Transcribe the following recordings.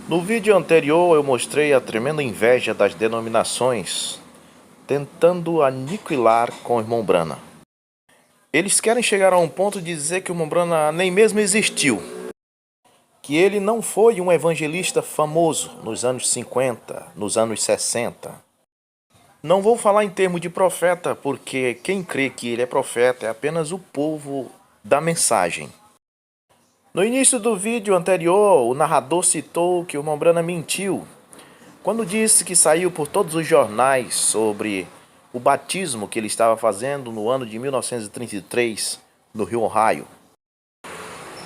No vídeo anterior eu mostrei a tremenda inveja das denominações tentando aniquilar com o irmão Brana. Eles querem chegar a um ponto de dizer que o irmão Brana nem mesmo existiu, que ele não foi um evangelista famoso nos anos 50, nos anos 60. Não vou falar em termos de profeta, porque quem crê que ele é profeta é apenas o povo da mensagem. No início do vídeo anterior, o narrador citou que o irmão Brana mentiu quando disse que saiu por todos os jornais sobre o batismo que ele estava fazendo no ano de 1933 no Rio Ohio.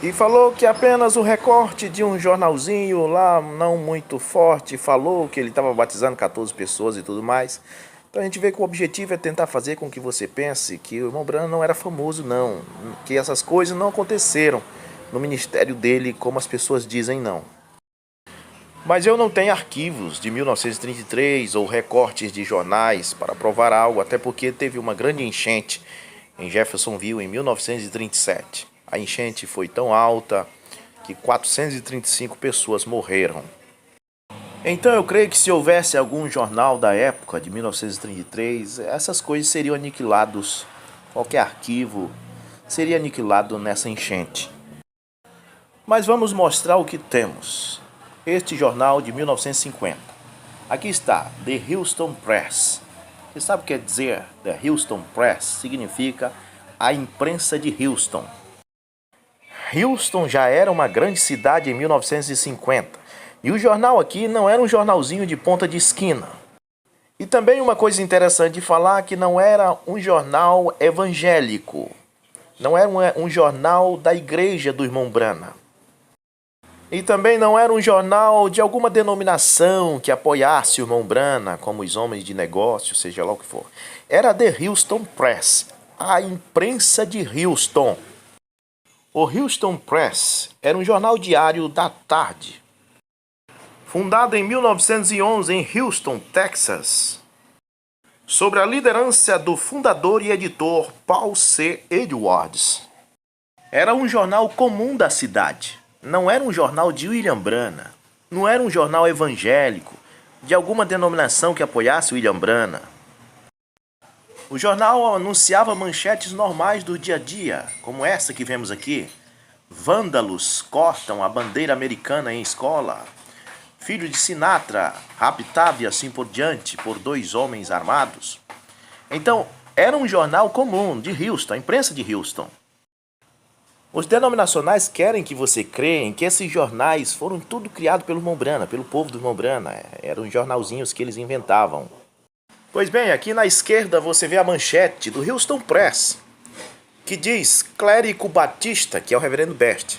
E falou que apenas o recorte de um jornalzinho lá, não muito forte, falou que ele estava batizando 14 pessoas e tudo mais. Então a gente vê que o objetivo é tentar fazer com que você pense que o irmão Brana não era famoso não, que essas coisas não aconteceram no ministério dele como as pessoas dizem não. Mas eu não tenho arquivos de 1933 ou recortes de jornais para provar algo, até porque teve uma grande enchente em Jeffersonville em 1937. A enchente foi tão alta que 435 pessoas morreram. Então eu creio que se houvesse algum jornal da época de 1933, essas coisas seriam aniquiladas, qualquer arquivo seria aniquilado nessa enchente. Mas vamos mostrar o que temos. Este jornal de 1950. Aqui está, The Houston Press. Você sabe o que quer dizer The Houston Press? Significa a imprensa de Houston. Houston já era uma grande cidade em 1950. E o jornal aqui não era um jornalzinho de ponta de esquina. E também uma coisa interessante de falar que não era um jornal evangélico. Não era um jornal da igreja do irmão Brana. E também não era um jornal de alguma denominação que apoiasse o irmão Brana, como os homens de negócio, seja lá o que for. Era The Houston Press, a imprensa de Houston. O Houston Press era um jornal diário da tarde, fundado em 1911 em Houston, Texas, sob a liderança do fundador e editor Paul C. Edwards. Era um jornal comum da cidade. Não era um jornal de William Brana, não era um jornal evangélico, de alguma denominação que apoiasse William Brana. O jornal anunciava manchetes normais do dia a dia, como essa que vemos aqui. Vândalos cortam a bandeira americana em escola. Filho de Sinatra, raptado e assim por diante por 2 homens armados. Então, era um jornal comum de Houston, a imprensa de Houston. Os denominacionais querem que você creia que esses jornais foram tudo criado pelo irmão Brana, pelo povo do irmão Brana. Eram jornalzinhos que eles inventavam. Pois bem, aqui na esquerda você vê a manchete do Houston Press, que diz: clérigo batista, que é o reverendo Best,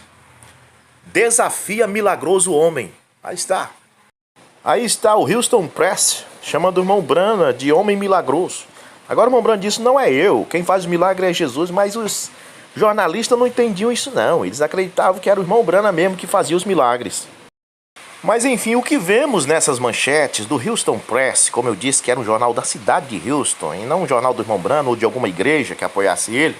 desafia milagroso homem. Aí está. Aí está o Houston Press, chamando o irmão Brana de homem milagroso. Agora o irmão Brana disse: não é eu, quem faz o milagre é Jesus, mas os jornalistas não entendiam isso não, eles acreditavam que era o irmão Brana mesmo que fazia os milagres. Mas enfim, o que vemos nessas manchetes do Houston Press, como eu disse que era um jornal da cidade de Houston, e não um jornal do irmão Brana ou de alguma igreja que apoiasse ele,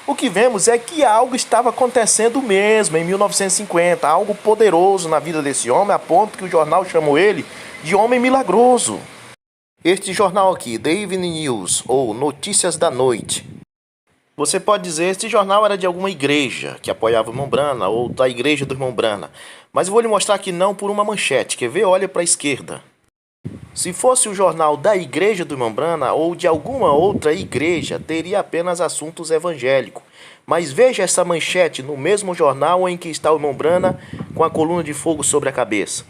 o que vemos é que algo estava acontecendo mesmo em 1950, algo poderoso na vida desse homem, a ponto que o jornal chamou ele de homem milagroso. Este jornal aqui, The Evening News, ou Notícias da Noite, você pode dizer, este jornal era de alguma igreja que apoiava o irmão Brana, ou da igreja do irmão Brana. Mas eu vou lhe mostrar que não por uma manchete. Quer ver? Olha para a esquerda. Se fosse o jornal da igreja do irmão Brana, ou de alguma outra igreja, teria apenas assuntos evangélicos. Mas veja essa manchete no mesmo jornal em que está o irmão Brana com a coluna de fogo sobre a cabeça.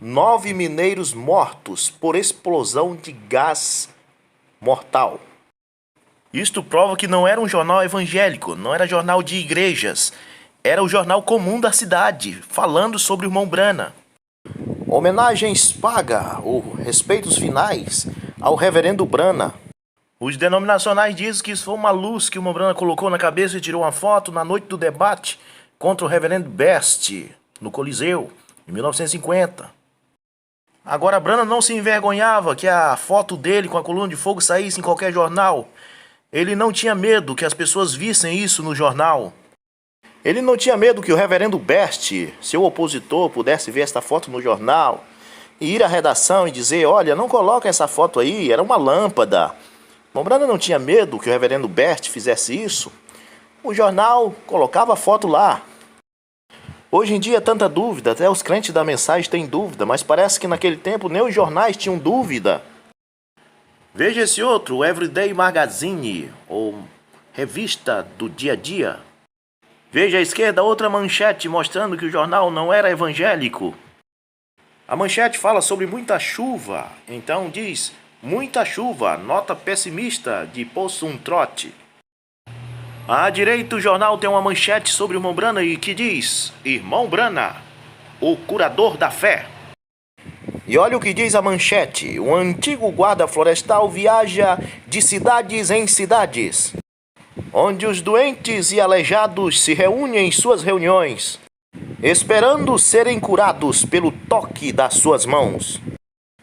9 mineiros mortos por explosão de gás mortal. Isto prova que não era um jornal evangélico, não era jornal de igrejas. Era o jornal comum da cidade, falando sobre o irmão Brana. Homenagens paga, ou respeitos finais, ao reverendo Brana. Os denominacionais dizem que isso foi uma luz que o irmão Brana colocou na cabeça e tirou uma foto na noite do debate contra o reverendo Best, no Coliseu, em 1950. Agora Brana não se envergonhava que a foto dele com a coluna de fogo saísse em qualquer jornal. Ele não tinha medo que as pessoas vissem isso no jornal. Ele não tinha medo que o reverendo Best, seu opositor, pudesse ver esta foto no jornal e ir à redação e dizer: olha, não coloca essa foto aí, era uma lâmpada. Mombrana não tinha medo que o reverendo Best fizesse isso. O jornal colocava a foto lá. Hoje em dia, tanta dúvida, até os crentes da mensagem têm dúvida, mas parece que naquele tempo nem os jornais tinham dúvida. Veja esse outro, o Everyday Magazine, ou Revista do Dia a Dia. Veja à esquerda outra manchete mostrando que o jornal não era evangélico. A manchete fala sobre muita chuva, então diz: muita chuva, nota pessimista de Possum Trot. À direita, o jornal tem uma manchete sobre o irmão Brana e que diz: Irmão Brana, o curador da fé. E olha o que diz a manchete: o antigo guarda florestal viaja de cidades em cidades, onde os doentes e aleijados se reúnem em suas reuniões, esperando serem curados pelo toque das suas mãos.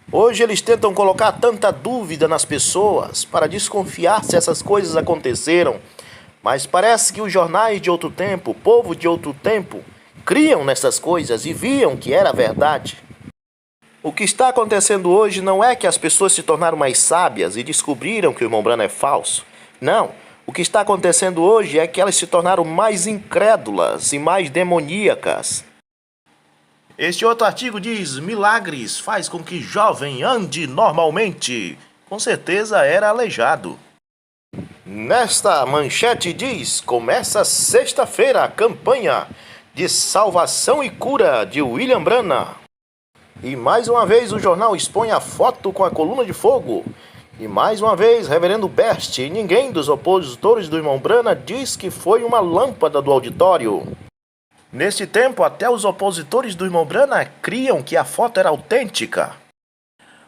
Hoje eles tentam colocar tanta dúvida nas pessoas para desconfiar se essas coisas aconteceram. Mas parece que os jornais de outro tempo, o povo de outro tempo, criam nessas coisas e viam que era verdade. O que está acontecendo hoje não é que as pessoas se tornaram mais sábias e descobriram que o irmão Brana é falso. Não. O que está acontecendo hoje é que elas se tornaram mais incrédulas e mais demoníacas. Este outro artigo diz: milagres faz com que jovem ande normalmente. Com certeza era aleijado. Nesta manchete diz: começa sexta-feira a campanha de salvação e cura de William Brana. E mais uma vez o jornal expõe a foto com a coluna de fogo. E mais uma vez, reverendo Best e ninguém dos opositores do irmão Brana diz que foi uma lâmpada do auditório. Neste tempo, até os opositores do irmão Brana criam que a foto era autêntica.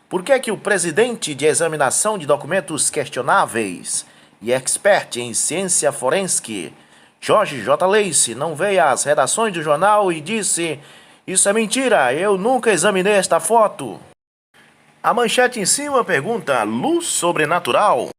Por que que o presidente de examinação de documentos questionáveis e expert em ciência forense, George J. Lacey, não veio às redações do jornal e disse: isso é mentira, eu nunca examinei esta foto? A manchete em cima pergunta: luz sobrenatural?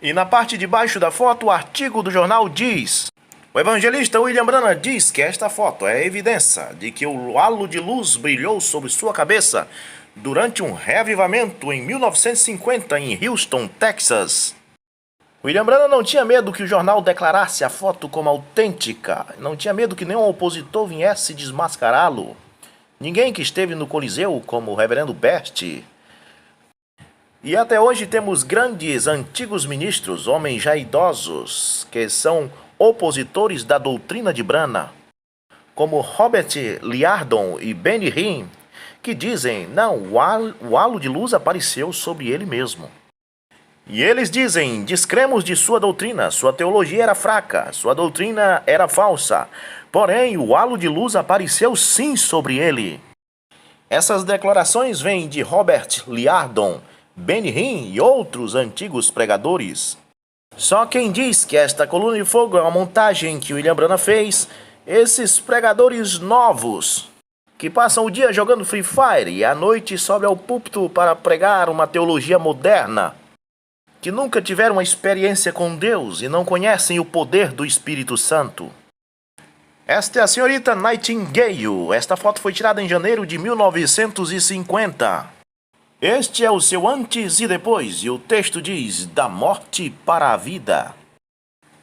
E na parte de baixo da foto, o artigo do jornal diz: o evangelista William Brana diz que esta foto é evidência de que o halo de luz brilhou sobre sua cabeça durante um reavivamento em 1950 em Houston, Texas. William Brana não tinha medo que o jornal declarasse a foto como autêntica. Não tinha medo que nenhum opositor viesse desmascará-lo. Ninguém que esteve no Coliseu, como o reverendo Best. E até hoje temos grandes antigos ministros, homens já idosos, que são opositores da doutrina de Brana, como Robert Liardon e Benny Hinn, que dizem: não, o halo de luz apareceu sobre ele mesmo. E eles dizem: descremos de sua doutrina, sua teologia era fraca, sua doutrina era falsa, porém o halo de luz apareceu sim sobre ele. Essas declarações vêm de Robert Liardon, Benny Hinn e outros antigos pregadores. Só quem diz que esta coluna de fogo é uma montagem que William Brana fez, esses pregadores novos, que passam o dia jogando Free Fire e à noite sobem ao púlpito para pregar uma teologia moderna, que nunca tiveram uma experiência com Deus e não conhecem o poder do Espírito Santo. Esta é a senhorita Nightingale. Esta foto foi tirada em janeiro de 1950. Este é o seu antes e depois, e o texto diz: da morte para a vida.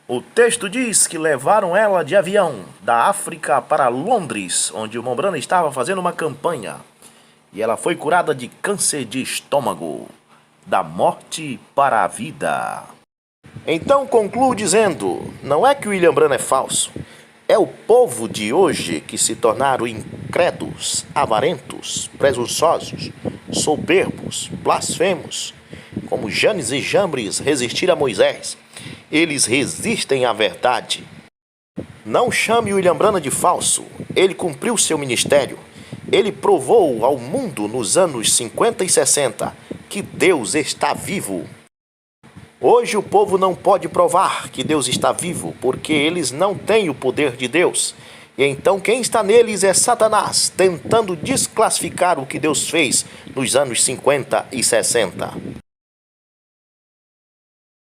O texto diz que levaram ela de avião da África para Londres, onde o irmão Brana estava fazendo uma campanha, e ela foi curada de câncer de estômago. Da morte para a vida. Então concluo dizendo: não é que William Brana é falso, é o povo de hoje que se tornaram incrédulos, avarentos, presunçosos, soberbos, blasfemos, como Janes e Jambres resistiram a Moisés. Eles resistem à verdade. Não chame William Brana de falso, ele cumpriu seu ministério. Ele provou ao mundo nos anos 50 e 60 que Deus está vivo. Hoje o povo não pode provar que Deus está vivo, porque eles não têm o poder de Deus. E então quem está neles é Satanás, tentando desclassificar o que Deus fez nos anos 50 e 60.